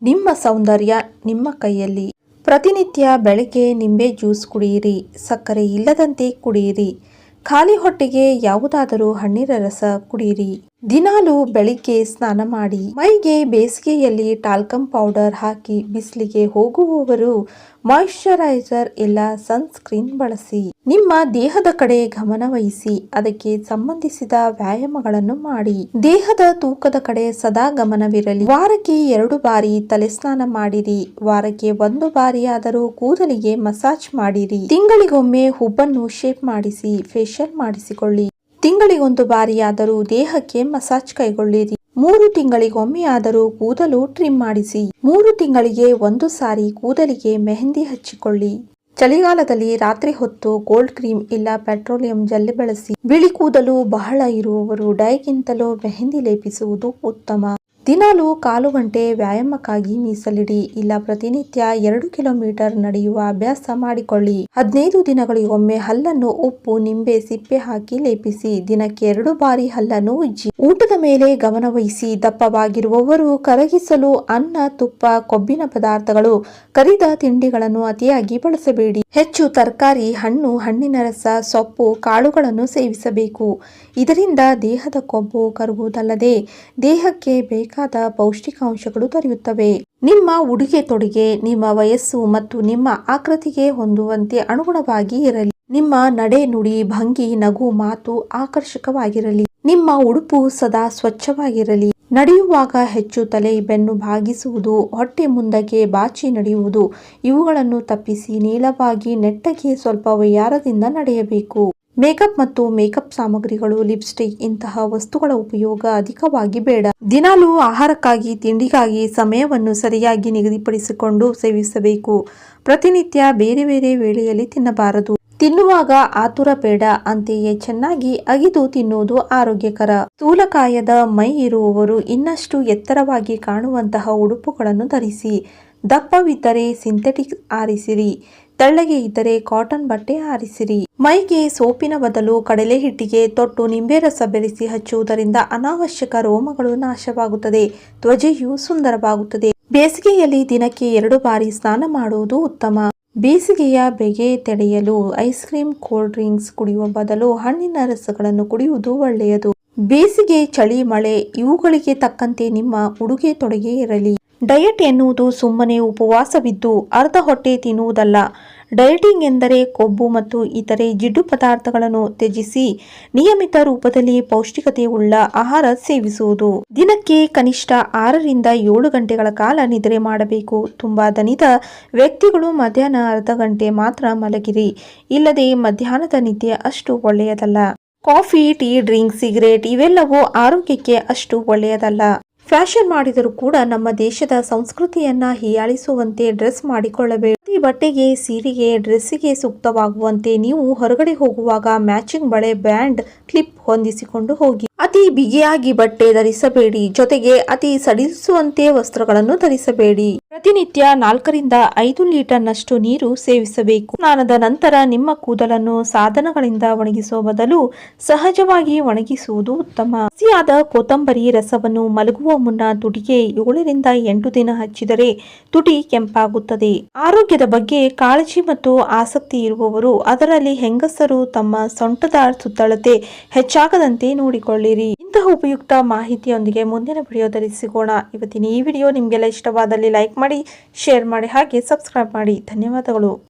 ನಿಮ್ಮ ಸೌಂದರ್ಯ ನಿಮ್ಮ ಕೈಯಲ್ಲಿ. ಪ್ರತಿನಿತ್ಯ ಬೆಳಗ್ಗೆ ನಿಂಬೆ ಜ್ಯೂಸ್ ಕುಡಿಯಿರಿ. ಸಕ್ಕರೆ ಇಲ್ಲದಂತೆ ಕುಡಿಯಿರಿ. ಖಾಲಿ ಹೊಟ್ಟೆಗೆ ಯಾವುದಾದರೂ ಹಣ್ಣಿನ ರಸ ಕುಡಿಯಿರಿ. ದಿನಾಲು ಬೆಳಿಗ್ಗೆ ಸ್ನಾನ ಮಾಡಿ. ಮೈಗೆ ಬೇಸಿಗೆಯಲ್ಲಿ ಟಾಲ್ಕಮ್ ಪೌಡರ್ ಹಾಕಿ ಬಿಸಿಲಿಗೆ ಹೋಗುವವರು ಮಾಯಿಶ್ಚರೈಸರ್ ಇಲ್ಲ ಸನ್ಸ್ಕ್ರೀನ್ ಬಳಸಿ. ನಿಮ್ಮ ದೇಹದ ಕಡೆ ಗಮನ ವಹಿಸಿ. ಅದಕ್ಕೆ ಸಂಬಂಧಿಸಿದ ವ್ಯಾಯಾಮಗಳನ್ನು ಮಾಡಿ. ದೇಹದ ತೂಕದ ಕಡೆ ಸದಾ ಗಮನವಿರಲಿ. ವಾರಕ್ಕೆ 2 ಬಾರಿ ತಲೆ ಸ್ನಾನ ಮಾಡಿರಿ. ವಾರಕ್ಕೆ 1 ಬಾರಿಯಾದರೂ ಕೂದಲಿಗೆ ಮಸಾಜ್ ಮಾಡಿರಿ. ತಿಂಗಳಿಗೊಮ್ಮೆ ಹುಬ್ಬನ್ನು ಶೇಪ್ ಮಾಡಿಸಿ ಫೇಶಿಯಲ್ ಮಾಡಿಸಿಕೊಳ್ಳಿ. ತಿಂಗಳಿಗೊಂದು ಬಾರಿಯಾದರೂ ದೇಹಕ್ಕೆ ಮಸಾಜ್ ಕೈಗೊಳ್ಳಿರಿ. 3 ತಿಂಗಳಿಗೊಮ್ಮೆಯಾದರೂ ಕೂದಲು ಟ್ರಿಮ್ ಮಾಡಿಸಿ. 3 ತಿಂಗಳಿಗೆ 1 ಸಾರಿ ಕೂದಲಿಗೆ ಮೆಹಂದಿ ಹಚ್ಚಿಕೊಳ್ಳಿ. ಚಳಿಗಾಲದಲ್ಲಿ ರಾತ್ರಿ ಹೊತ್ತು ಕೋಲ್ಡ್ ಕ್ರೀಮ್ ಇಲ್ಲ ಪೆಟ್ರೋಲಿಯಂ ಜೆಲ್ ಬಳಸಿ. ಬಿಳಿ ಕೂದಲು ಬಹಳ ಇರುವವರು ಡೈಗಿಂತಲೂ ಮೆಹಂದಿ ಲೇಪಿಸುವುದು ಉತ್ತಮ. ದಿನಾಲು 1/4 ಗಂಟೆ ವ್ಯಾಯಾಮಕ್ಕಾಗಿ ಮೀಸಲಿಡಿ. ಇಲ್ಲ ಪ್ರತಿನಿತ್ಯ 2 ಕಿಲೋಮೀಟರ್ ನಡೆಯುವ ಅಭ್ಯಾಸ ಮಾಡಿಕೊಳ್ಳಿ. 15 ದಿನಗಳಿಗೊಮ್ಮೆ ಹಲ್ಲನ್ನು ಉಪ್ಪು ನಿಂಬೆ ಸಿಪ್ಪೆ ಹಾಕಿ ಲೇಪಿಸಿ. ದಿನಕ್ಕೆ 2 ಬಾರಿ ಹಲ್ಲನ್ನು ಉಜ್ಜಿ. ಊಟದ ಮೇಲೆ ಗಮನ ವಹಿಸಿ. ದಪ್ಪವಾಗಿರುವವರು ಕರಗಿಸಲು ಅನ್ನ, ತುಪ್ಪ, ಕೊಬ್ಬಿನ ಪದಾರ್ಥಗಳು, ಕರಿದ ತಿಂಡಿಗಳನ್ನು ಅತಿಯಾಗಿ ಬಳಸಬೇಡಿ. ಹೆಚ್ಚು ತರಕಾರಿ, ಹಣ್ಣು, ಹಣ್ಣಿನ ರಸ, ಸೊಪ್ಪು, ಕಾಳುಗಳನ್ನು ಸೇವಿಸಬೇಕು. ಇದರಿಂದ ದೇಹದ ಕೊಬ್ಬು ಕರಗುವುದಲ್ಲದೆ ದೇಹಕ್ಕೆ ಬೇಕಾದ ಪೌಷ್ಟಿಕಾಂಶಗಳು ದೊರೆಯುತ್ತವೆ. ನಿಮ್ಮ ಉಡುಗೆ ತೊಡುಗೆ ನಿಮ್ಮ ವಯಸ್ಸು ಮತ್ತು ನಿಮ್ಮ ಆಕೃತಿಗೆ ಹೊಂದುವಂತೆ ಅನುಗುಣವಾಗಿ ಇರಲಿ. ನಿಮ್ಮ ನಡೆ ನುಡಿ ಭಂಗಿ ನಗು ಮಾತು ಆಕರ್ಷಕವಾಗಿರಲಿ. ನಿಮ್ಮ ಉಡುಪು ಸದಾ ಸ್ವಚ್ಛವಾಗಿರಲಿ. ನಡೆಯುವಾಗ ಹೆಚ್ಚು ತಲೆ ಬೆನ್ನು ಭಾಗಿಸುವುದು, ಹೊಟ್ಟೆ ಮುಂದಕ್ಕೆ ಬಾಚಿ ನಡೆಯುವುದು ಇವುಗಳನ್ನು ತಪ್ಪಿಸಿ ನೀಳವಾಗಿ ನೆಟ್ಟಗೆ ಸ್ವಲ್ಪ ವಯ್ಯಾರದಿಂದ ನಡೆಯಬೇಕು. ಮೇಕಪ್ ಮತ್ತು ಮೇಕಪ್ ಸಾಮಗ್ರಿಗಳು, ಲಿಪ್ಸ್ಟಿಕ್ ಇಂತಹ ವಸ್ತುಗಳ ಉಪಯೋಗ ಅಧಿಕವಾಗಿ ಬೇಡ. ದಿನಾಲೂ ಆಹಾರಕ್ಕಾಗಿ ತಿಂಡಿಗಾಗಿ ಸಮಯವನ್ನು ಸರಿಯಾಗಿ ನಿಗದಿಪಡಿಸಿಕೊಂಡು ಸೇವಿಸಬೇಕು. ಪ್ರತಿನಿತ್ಯ ಬೇರೆ ಬೇರೆ ವೇಳೆಯಲ್ಲಿ ತಿನ್ನಬಾರದು. ತಿನ್ನುವಾಗ ಆತುರ ಬೇಡ. ಅಂತೆಯೇ ಚೆನ್ನಾಗಿ ಅಗಿದು ತಿನ್ನುವುದು ಆರೋಗ್ಯಕರ. ಸ್ಥೂಲಕಾಯದ ಮೈ ಇರುವವರು ಇನ್ನಷ್ಟು ಎತ್ತರವಾಗಿ ಕಾಣುವಂತಹ ಉಡುಪುಗಳನ್ನು ಧರಿಸಿ. ದಪ್ಪವಿದ್ದರೆ ಸಿಂಥೆಟಿಕ್ ಆರಿಸಿರಿ. ತೆಳ್ಳಗೆ ಇದ್ದರೆ ಕಾಟನ್ ಬಟ್ಟೆ ಆರಿಸಿರಿ. ಮೈಗೆ ಸೋಪಿನ ಬದಲು ಕಡಲೆ ಹಿಟ್ಟಿಗೆ ತೊಟ್ಟು ನಿಂಬೆ ರಸ ಬೆರೆಸಿ ಹಚ್ಚುವುದರಿಂದ ಅನಾವಶ್ಯಕ ರೋಮಗಳು ನಾಶವಾಗುತ್ತದೆ. ತ್ವಚೆಯು ಸುಂದರವಾಗುತ್ತದೆ. ಬೇಸಿಗೆಯಲ್ಲಿ ದಿನಕ್ಕೆ 2 ಬಾರಿ ಸ್ನಾನ ಮಾಡುವುದು ಉತ್ತಮ. ಬೇಸಿಗೆಯ ಬೆಗೆ ತಡೆಯಲು ಐಸ್ ಕ್ರೀಮ್, ಕೋಲ್ಡ್ ಡ್ರಿಂಕ್ಸ್ ಕುಡಿಯುವ ಬದಲು ಹಣ್ಣಿನ ರಸಗಳನ್ನು ಕುಡಿಯುವುದು ಒಳ್ಳೆಯದು. ಬೇಸಿಗೆ, ಚಳಿ, ಮಳೆ ಇವುಗಳಿಗೆ ತಕ್ಕಂತೆ ನಿಮ್ಮ ಉಡುಗೆ ತೊಡುಗೆ ಇರಲಿ. ಡಯಟ್ ಎನ್ನುವುದು ಸುಮ್ಮನೆ ಉಪವಾಸವಿದ್ದು ಅರ್ಧ ಹೊಟ್ಟೆ ತಿನ್ನುವುದಲ್ಲ. ಡಯಟಿಂಗ್ ಎಂದರೆ ಕೊಬ್ಬು ಮತ್ತು ಇತರೆ ಜಿಡ್ಡು ಪದಾರ್ಥಗಳನ್ನು ತ್ಯಜಿಸಿ ನಿಯಮಿತ ರೂಪದಲ್ಲಿ ಪೌಷ್ಟಿಕತೆಯುಳ್ಳ ಆಹಾರ ಸೇವಿಸುವುದು. ದಿನಕ್ಕೆ ಕನಿಷ್ಠ 6 ರಿಂದ 7 ಗಂಟೆಗಳ ಕಾಲ ನಿದ್ರೆ ಮಾಡಬೇಕು. ತುಂಬಾ ದಣಿದ ವ್ಯಕ್ತಿಗಳು ಮಧ್ಯಾಹ್ನ ಅರ್ಧ ಗಂಟೆ ಮಾತ್ರ ಮಲಗಿರಿ. ಇಲ್ಲದೆ ಮಧ್ಯಾಹ್ನದ ನಿದ್ದೆ ಅಷ್ಟು ಒಳ್ಳೆಯದಲ್ಲ. ಕಾಫಿ, ಟೀ, ಡ್ರಿಂಕ್, ಸಿಗರೇಟ್ ಇವೆಲ್ಲವೂ ಆರೋಗ್ಯಕ್ಕೆ ಅಷ್ಟು ಒಳ್ಳೆಯದಲ್ಲ. ಫ್ಯಾಷನ್ ಮಾಡಿದರೂ ಕೂಡ ನಮ್ಮ ದೇಶದ ಸಂಸ್ಕೃತಿಯನ್ನ ಹೀಯಾಳಿಸುವಂತೆ ಡ್ರೆಸ್ ಮಾಡಿಕೊಳ್ಳಬೇಡಿ. ಪ್ರತಿ ಬಟ್ಟೆಗೆ, ಸೀರೆಗೆ, ಡ್ರೆಸ್ಸಿಗೆ ಸೂಕ್ತವಾಗುವಂತೆ ನೀವು ಹೊರಗಡೆ ಹೋಗುವಾಗ ಮ್ಯಾಚಿಂಗ್ ಬಳೆ, ಬ್ಯಾಂಡ್, ಕ್ಲಿಪ್ ಹೊಂದಿಸಿಕೊಂಡು ಹೋಗಿ. ಅತಿ ಬಿಗಿಯಾಗಿ ಬಟ್ಟೆ ಧರಿಸಬೇಡಿ. ಜೊತೆಗೆ ಅತಿ ಸಡಿಲಿಸುವಂತೆ ವಸ್ತ್ರಗಳನ್ನು ಧರಿಸಬೇಡಿ. ಪ್ರತಿನಿತ್ಯ 4 ರಿಂದ 5 ಲೀಟರ್ನಷ್ಟು ನೀರು ಸೇವಿಸಬೇಕು. ಸ್ನಾನದ ನಂತರ ನಿಮ್ಮ ಕೂದಲನ್ನು ಸಾಧನಗಳಿಂದ ಒಣಗಿಸುವ ಬದಲು ಸಹಜವಾಗಿ ಒಣಗಿಸುವುದು ಉತ್ತಮ. ಹಸಿಯಾದ ಕೊತ್ತಂಬರಿ ರಸವನ್ನು ಮಲಗುವ ಮುನ್ನ ತುಟಿಗೆ 7 ರಿಂದ 8 ದಿನ ಹಚ್ಚಿದರೆ ತುಟಿ ಕೆಂಪಾಗುತ್ತದೆ. ಆರೋಗ್ಯದ ಬಗ್ಗೆ ಕಾಳಜಿ ಮತ್ತು ಆಸಕ್ತಿ ಇರುವವರು, ಅದರಲ್ಲಿ ಹೆಂಗಸರು, ತಮ್ಮ ಸೊಂಟದ ಸುತ್ತಳತೆ ಹೆಚ್ಚಾಗದಂತೆ ನೋಡಿಕೊಳ್ಳಿರಿ. ಇಂತಹ ಉಪಯುಕ್ತ ಮಾಹಿತಿಯೊಂದಿಗೆ ಮುಂದಿನ ವಿಡಿಯೋದಲ್ಲಿ ಸಿಗೋಣ. ಇವತ್ತಿನ ಈ ವಿಡಿಯೋ ನಿಮಗೆಲ್ಲ ಇಷ್ಟವಾದಲ್ಲಿ ಲೈಕ್ ಮಾಡಿ, ಶೇರ್ ಮಾಡಿ, ಹಾಗೆ ಸಬ್ಸ್ಕ್ರೈಬ್ ಮಾಡಿ. ಧನ್ಯವಾದಗಳು.